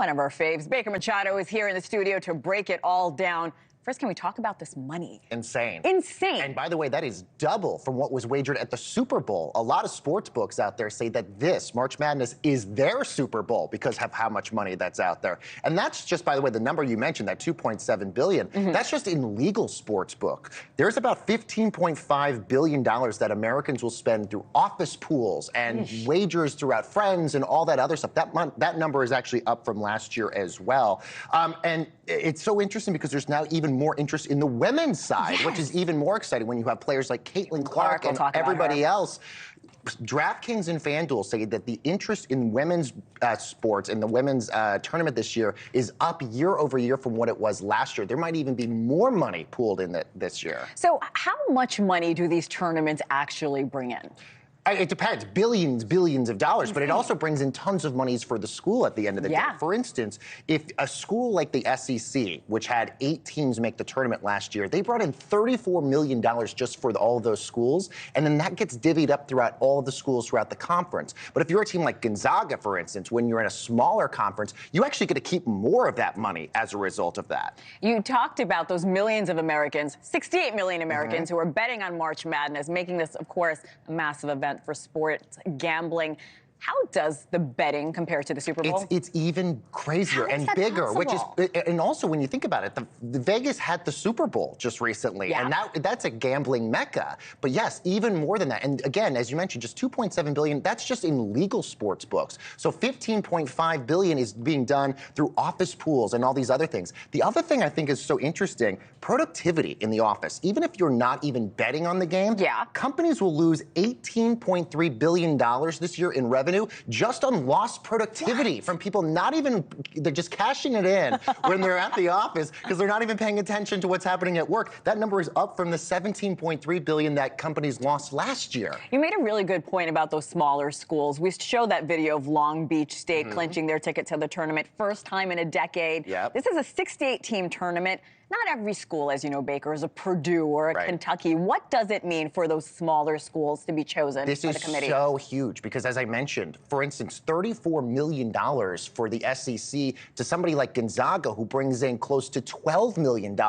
One of our faves, Baker Machado, is here in the studio to break it all down. First, can we talk about this money? Insane. Insane. And by the way, that is double from what was wagered at the Super Bowl. A lot of sports books out there say that this, March Madness, is their Super Bowl because of how much money that's out there. And that's just, by the way, the number you mentioned, that $2.7 billion, that's just in legal sports book. There's about $15.5 billion that Americans will spend through office pools and wagers throughout friends and all that other stuff. That number is actually up from last year as well. And it's so interesting because there's now even more interest in the women's side, which is even more exciting when you have players like Caitlin Clark and everybody else. DraftKings and FanDuel say that the interest in women's sports and the women's tournament this year is up year over year from what it was last year. There might even be more money pooled in it this year. So how much money do these tournaments actually bring in? It depends. Billions of dollars, but it also brings in tons of monies for the school at the end of the day. For instance, if a school like the SEC, which had 8 teams make the tournament last year, they brought in $34 million just for all of those schools, and then that gets divvied up throughout all of the schools throughout the conference. But if you're a team like Gonzaga, for instance, when you're in a smaller conference, you actually get to keep more of that money as a result of that. You talked about those millions of Americans, 68 million Americans who are betting on March Madness, making this, of course, a massive event for sports gambling. How does the betting compare to the Super Bowl? It's even crazier and bigger, which is, and also when you think about it, the Vegas had the Super Bowl just recently, and that's a gambling mecca. But yes, even more than that. And again, as you mentioned, just $2.7 billion, that's just in legal sports books. So $15.5 billion is being done through office pools and all these other things. The other thing I think is so interesting, productivity in the office. Even if you're not even betting on the game, companies will lose $18.3 billion this year in revenue just on lost productivity from people they're just cashing it in when they're at the office because they're not even paying attention to what's happening at work. That number is up from the $17.3 billion that companies lost last year. You made a really good point about those smaller schools. We showed that video of Long Beach State clinching their ticket to the tournament, first time in a decade. This is a 68-team tournament. Not every school, as you know, Baker, is a Purdue or a Kentucky. What does it mean for those smaller schools to be chosen by the committee? This is so huge because, as I mentioned, for instance, $34 million for the SEC to somebody like Gonzaga, who brings in close to $12 million.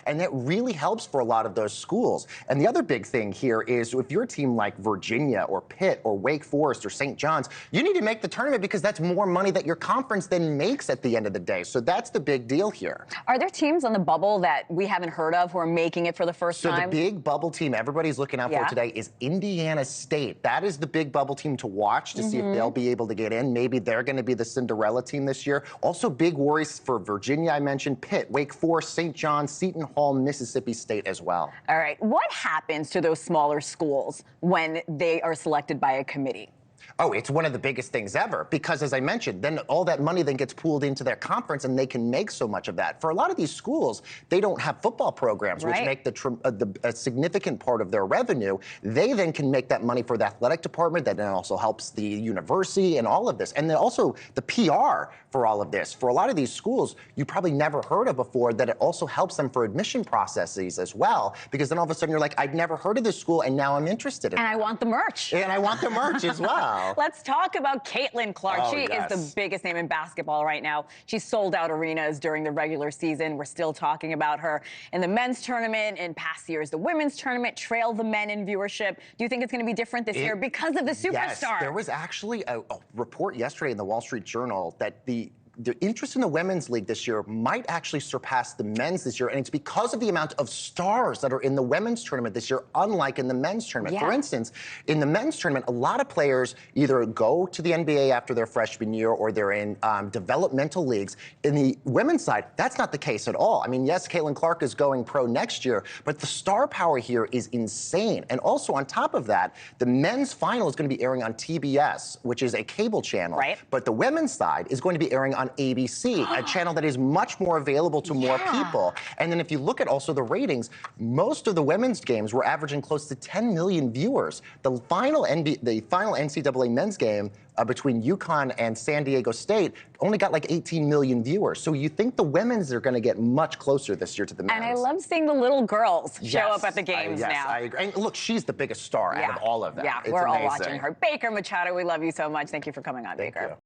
And that really helps for a lot of those schools. And the other big thing here is if you're a team like Virginia or Pitt or Wake Forest or St. John's, you need to make the tournament because that's more money that your conference then makes at the end of the day. So that's the big deal here. Are there teams on the bubble that we haven't heard of who are making it for the first time? So the big bubble team everybody's looking out for today is Indiana State. That is the big bubble team to watch to see if they'll be able to get in. Maybe they're going to be the Cinderella team this year. Also big worries for Virginia, I mentioned, Pitt, Wake Forest, St. John's, Seton Hall, Mississippi State as well. All right. What happens to those smaller schools when they are selected by a committee? Oh, it's one of the biggest things ever because, as I mentioned, then all that money then gets pooled into their conference and they can make so much of that. For a lot of these schools, they don't have football programs, which make a significant part of their revenue. They then can make that money for the athletic department that then also helps the university and all of this. And then also the PR for all of this. For a lot of these schools, you probably never heard of before that it also helps them for admission processes as well because then all of a sudden you're like, I'd never heard of this school and now I'm interested in it. And I want the merch. And I want the merch as well. Let's talk about Caitlin Clark. She is the biggest name in basketball right now. She's sold out arenas during the regular season. We're still talking about her in the men's tournament. In past years, the women's tournament trailed the men in viewership. Do you think it's going to be different this year because of the superstar? Yes, there was actually a report yesterday in the Wall Street Journal that the interest in the women's league this year might actually surpass the men's this year, and it's because of the amount of stars that are in the women's tournament this year, unlike in the men's tournament. For instance, in the men's tournament, a lot of players either go to the NBA after their freshman year or they're in developmental leagues. In the women's side, that's not the case at all. I mean, yes, Caitlin Clark is going pro next year, but the star power here is insane. And also on top of that, the men's final is going to be airing on TBS, which is a cable channel. But the women's side is going to be airing on ABC, a channel that is much more available to more people. And then if you look at also the ratings, most of the women's games were averaging close to 10 million viewers. The final NCAA men's game between UConn and San Diego State only got like 18 million viewers. So you think the women's are going to get much closer this year to the men's. And I love seeing the little girls show up at the games now. I agree. And look, she's the biggest star out of all of them. Yeah, we're all watching her. Baker Machado, we love you so much. Thank you for coming on, Baker.